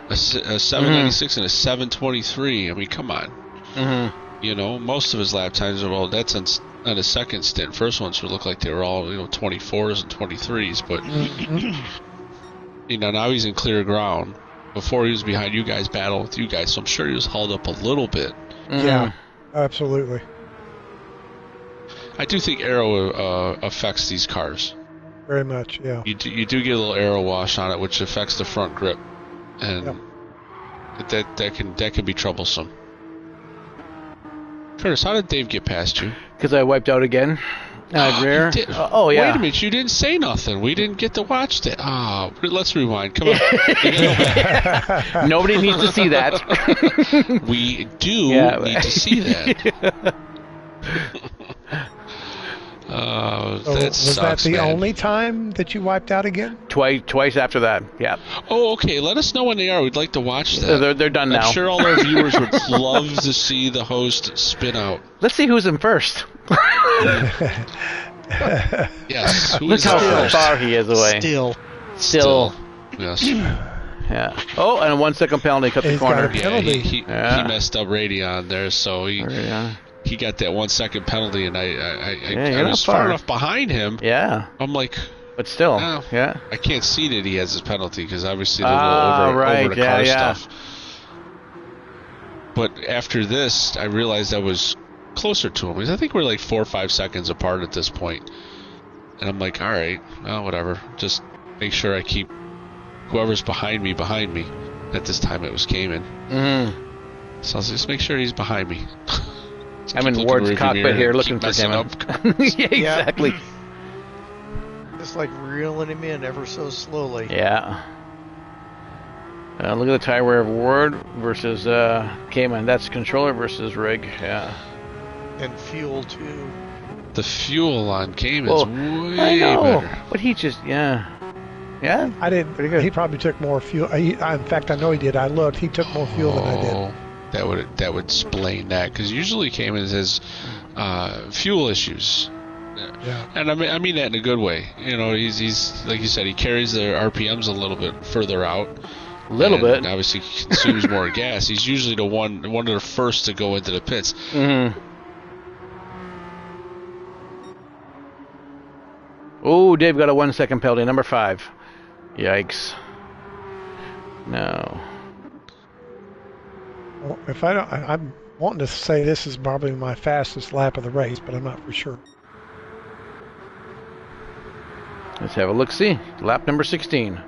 a 796, and a 723. I mean, come on. Mm-hmm. Most of his lap times are, that's on his second stint. First ones would look like they were all, 24s and 23s, but, now he's in clear ground. Before he was behind you guys, battling with you guys, so I'm sure he was hauled up a little bit. Yeah, absolutely. I do think aero affects these cars. Very much, yeah. You do get a little aero wash on it, which affects the front grip, and that can be troublesome. Curtis, how did Dave get past you? Because I wiped out again. Rear? Did, oh, yeah. Wait a minute, you didn't say nothing. We didn't get to watch that. Let's rewind. Come on. We gotta go back. Nobody needs to see that. We do need to see that. Was that the only time that you wiped out again? Twice after that, yeah. Oh, okay. Let us know when they are. We'd like to watch that. They're done now. I'm sure all our viewers would love to see the host spin out. Let's see who's in first. Yes. Look how far he is away. Still. Yes. Yeah. Oh, and a 1 second penalty cut the corner. Yeah, he messed up Radeon there, so he got that 1 second penalty, and I was far enough behind him. Yeah. I'm like, but still, I can't see that he has his penalty because obviously they're over the car stuff. But after this, I realized I was closer to him because I think we're like 4 or 5 seconds apart at this point. And I'm like, all right, well, whatever. Just make sure I keep whoever's behind me. At this time, it was Cayman. Mm-hmm. So I'll just make sure he's behind me. I'm in Ward's cockpit here looking for Cayman. Yeah, exactly. Just like reeling him in ever so slowly. Yeah. Look at the tire wear of Ward versus Cayman. That's controller versus rig. Yeah. And fuel too. The fuel on Cayman's way better. But he just yeah. I didn't. Pretty good. He probably took more fuel. In fact, I know he did. I looked. He took more fuel than I did. That would explain that because usually Cayman has fuel issues. Yeah. And I mean that in a good way. You know, he's like you said, he carries the RPMs a little bit further out. A little bit. And obviously consumes more gas. He's usually one of the first to go into the pits. Mm-hmm. Oh, Dave got a 1 second penalty, number 5. Yikes. No. Well, if I don't, I'm wanting to say this is probably my fastest lap of the race, but I'm not for sure. Let's have a look-see. Lap number 16.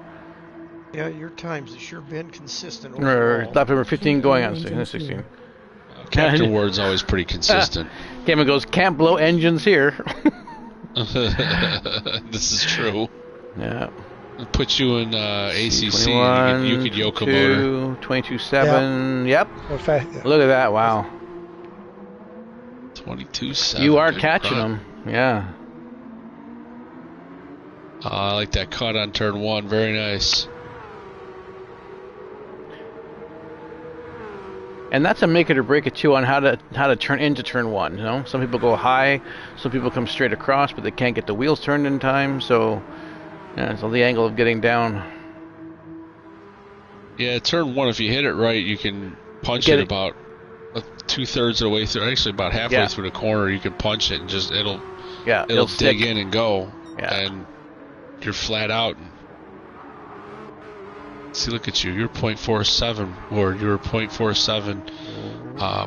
Yeah, your times have sure been consistent Or overall. lap number 15 going on 16. Captain Ward's always pretty consistent. Cameron goes, can't blow engines here. This is true. Yeah. Put you in ACC. You could yoke a 22, motor. 22.7. Yep. Look at that. Wow. 22.7. You are catching them. Yeah. I like that cut on turn 1. Very nice. And that's a make it or break it too on how to turn into turn 1. You know, some people go high, some people come straight across, but they can't get the wheels turned in time. So, so the angle of getting down. Yeah, turn 1. If you hit it right, you can punch it about 2/3 of the way through. Actually, about halfway through the corner, you can punch it and just it'll dig in and go, and you're flat out. See, look at you. You're .47, or you're .47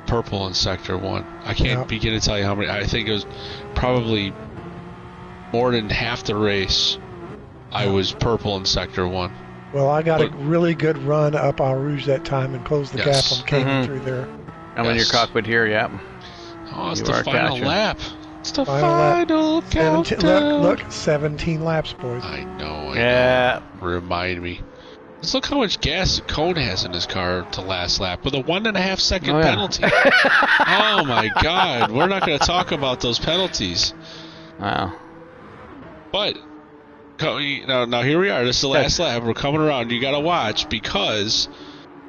purple in Sector 1. I can't begin to tell you how many. I think it was probably more than half the race I was purple in Sector 1. Well, I got a really good run up Eau Rouge that time and closed the gap on Cayman through there. I'm in your cockpit here, Oh, it's the final lap. It's the final countdown. Look, 17 laps, boys. I know. Yeah. Remind me. Let's look how much gas Cone has in his car to last lap with a 1.5 second penalty. Oh my God. We're not going to talk about those penalties. Wow. But now here we are. This is the last lap. We're coming around. You got to watch because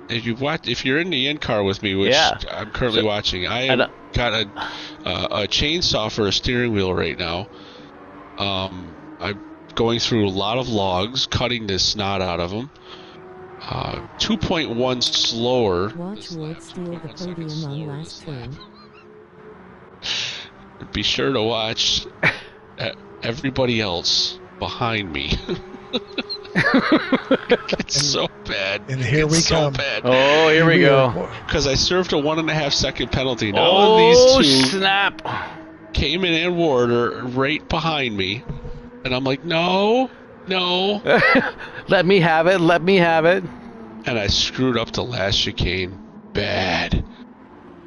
if you're in the in car with me, which I'm currently watching, I have got a chainsaw for a steering wheel right now. I'm going through a lot of logs, cutting this snot out of them. 2.1 slower. Watch Ward steal the podium on last turn. Be sure to watch everybody else behind me. It's so bad. And here we come. Bad. Oh, here we go. Because I served a 1.5 second penalty. Now these two, snap! Cayman and Ward are right behind me, and I'm like, no. Let me have it. And I screwed up the last chicane bad.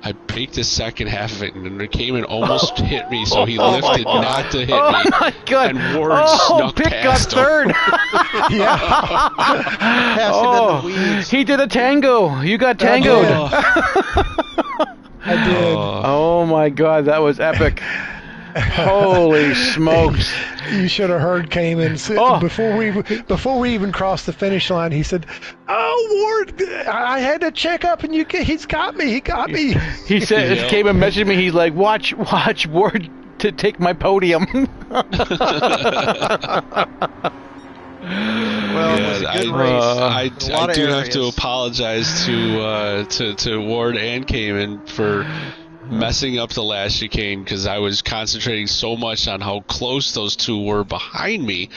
I baked the second half of it, and then Cayman almost hit me, so he lifted not to hit me. Oh my God! And Ward snuck Pick past got third. Yeah. Pass him in the weeds. He did a tango. You got tangoed. I did. Oh my God, that was epic. Holy smokes! You should have heard Cayman before we even crossed the finish line. He said, "Oh, Ward, I had to check up, and he's got me. He got me." He said, Yeah. Cayman messaged me. He's like, "Watch Ward to take my podium." Well, it was a good race. I A lot of do have to areas. apologize to Ward and Cayman for messing up the last chicane because I was concentrating so much on how close those two were behind me.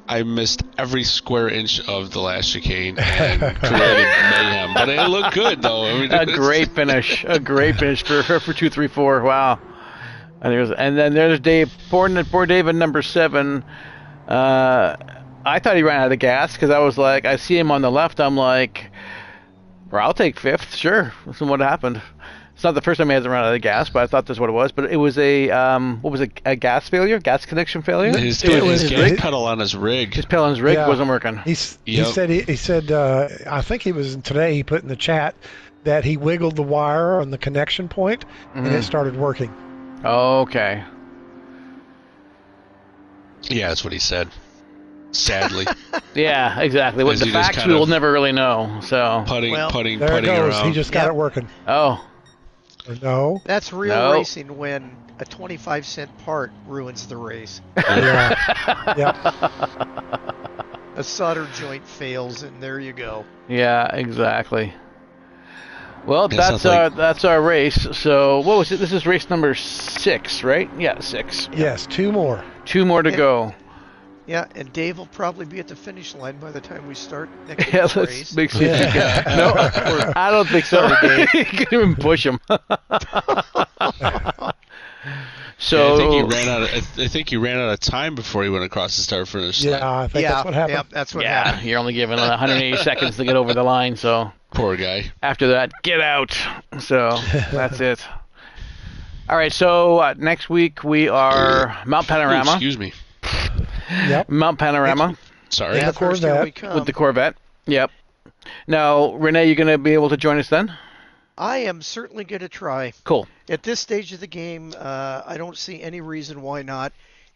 I missed every square inch of the last chicane and created mayhem. But it looked good, though. I mean, A great finish for 2, 3, 4. Wow. And then there's Dave. Poor Dave at number 7. I thought he ran out of gas because I was like, I see him on the left. I'm like, well, I'll take 5th. Sure. That's what happened. It's not the first time he hasn't run out of gas, but I thought that's what it was. But it was a a gas failure, gas connection failure. his gas rig? pedal on his rig. His pedal on his rig Yeah. wasn't working. He said I think he was today. He put in the chat that he wiggled the wire on the connection point and it started working. Okay. Yeah, that's what he said. Sadly, Yeah, exactly. What As the you just facts kind we will of- never really know. So. putting Well, putting There it goes. around. He just got Yep. it working. Oh. No. That's real No. racing when a 25-cent part ruins the race. Yeah. Yeah. A solder joint fails, and there you go. Yeah, exactly. Well, It that's sounds like- our race. So what was it? This is race number 6, right? Yeah, 6. Yes. 2 more. 2 more to Yeah. go. Yeah, and Dave will probably be at the finish line by the time we start next Yeah, week's let's race. make sure. Yeah. No, I don't think so. Sorry, you can even push him. So I think he ran out. I think he ran out of time before he went across the start finish line. Yeah, I think Yeah, that's what happened. yeah, that's what yeah, happened. you're only given 180 seconds to get over the line. So Poor guy. after that, get out. So that's it. All right. So next week we are Mount Ooh, Panorama. excuse me. Yep. Mount Panorama Sorry. Yeah, the first here we Corvette. come. with the Corvette. Yep. Now, Renee, you going to be able to join us then? I am certainly going to try. Cool. At this stage of the game, I don't see any reason why not.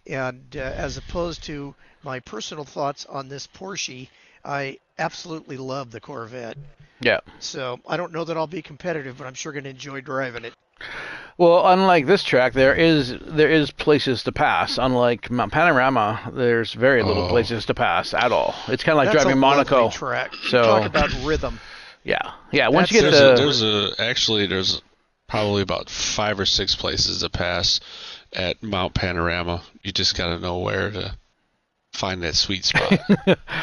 And as opposed to my personal thoughts on this Porsche, I absolutely love the Corvette. Yeah. So I don't know that I'll be competitive, but I'm sure going to enjoy driving it. Well, unlike this track, there is places to pass. Unlike Mount Panorama, there's very little places to pass at all. It's kind of like That's driving a Monaco. lovely track. So- Talk about rhythm. Yeah. Yeah. Once you get There's probably about 5 or 6 places to pass at Mount Panorama. You just got to know where to find that sweet spot.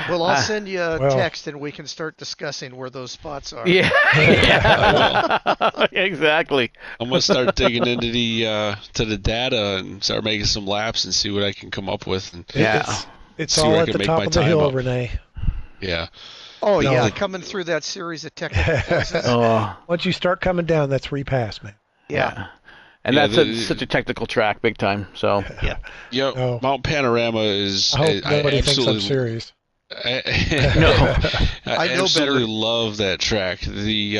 Well, I'll send you a well. text and we can start discussing where those spots are. Yeah. I Exactly. I'm gonna start digging into the data and start making some laps and see what I can come up with. And Yeah. It's See all where I at can the make top my of the time hill, up. Renee. yeah, Oh, No. yeah, coming through that series of technical classes. Oh. Once you start coming down, that's where you pass, man. Yeah. And Yeah, that's such a technical track, big time. So. yeah. Oh. Mount Panorama is. I hope nobody thinks I'm absolutely, serious. No. I know absolutely better. love that track. The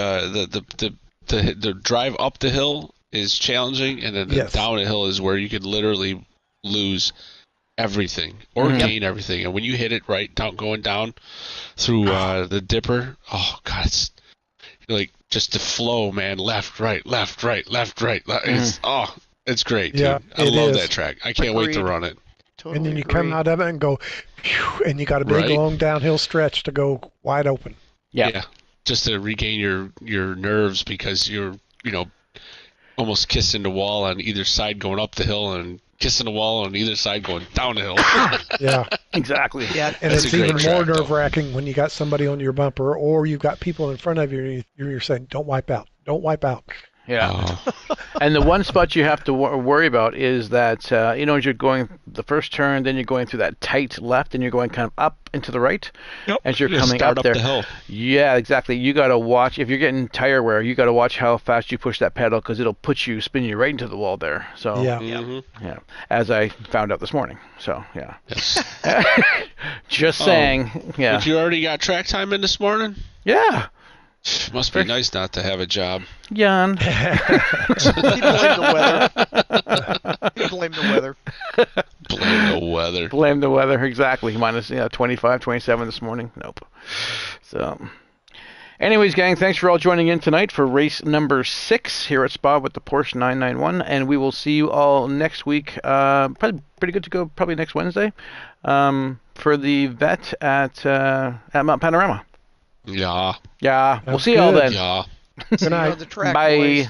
drive up the hill is challenging, and then the Yes. down the hill is where you could literally lose everything or gain everything. And when you hit it right down, going down through the dipper, oh god, it's like just the flow, man. Left, right, left, right, left, right. It's great, Yeah, dude. I it love is. that track. I can't wait to Agreed. run it. Totally And then you agree. come out of it and go, phew, and you got a big Right. long downhill stretch to go wide open. Yeah. Just to regain your nerves because you're almost kissing the wall on either side going up the hill and kissing the wall on either side going down the hill. Yeah. Exactly. Yeah, And That's it's a great even more track, though. nerve-wracking when you got somebody on your bumper or you've got people in front of you and you're saying, don't wipe out. Don't wipe out. Yeah. And the one spot you have to worry about is that, as you're going the first turn, then you're going through that tight left, and you're going kind of up and to the right as you're coming start up there. The hill. Yeah, exactly. You got to watch, if you're getting tire wear, you got to watch how fast you push that pedal because it'll spin you right into the wall there. So, yeah, as I found out this morning. So, yeah. Yes. Just saying. Yeah. But you already got track time in this morning? Yeah. Must be nice not to have a job. Jan. He blamed the weather. He blamed the weather. Blame the weather. Blame the weather, exactly. Minus 25, 27 this morning. Nope. So, anyways, gang, thanks for all joining in tonight for race number 6 here at Spa with the Porsche 991, and we will see you all next week. Probably pretty good to go. Probably next Wednesday for the vet at Mount Panorama. Yeah. Yeah. We'll see you all then. Yeah. Good night. The track, Bye. boys.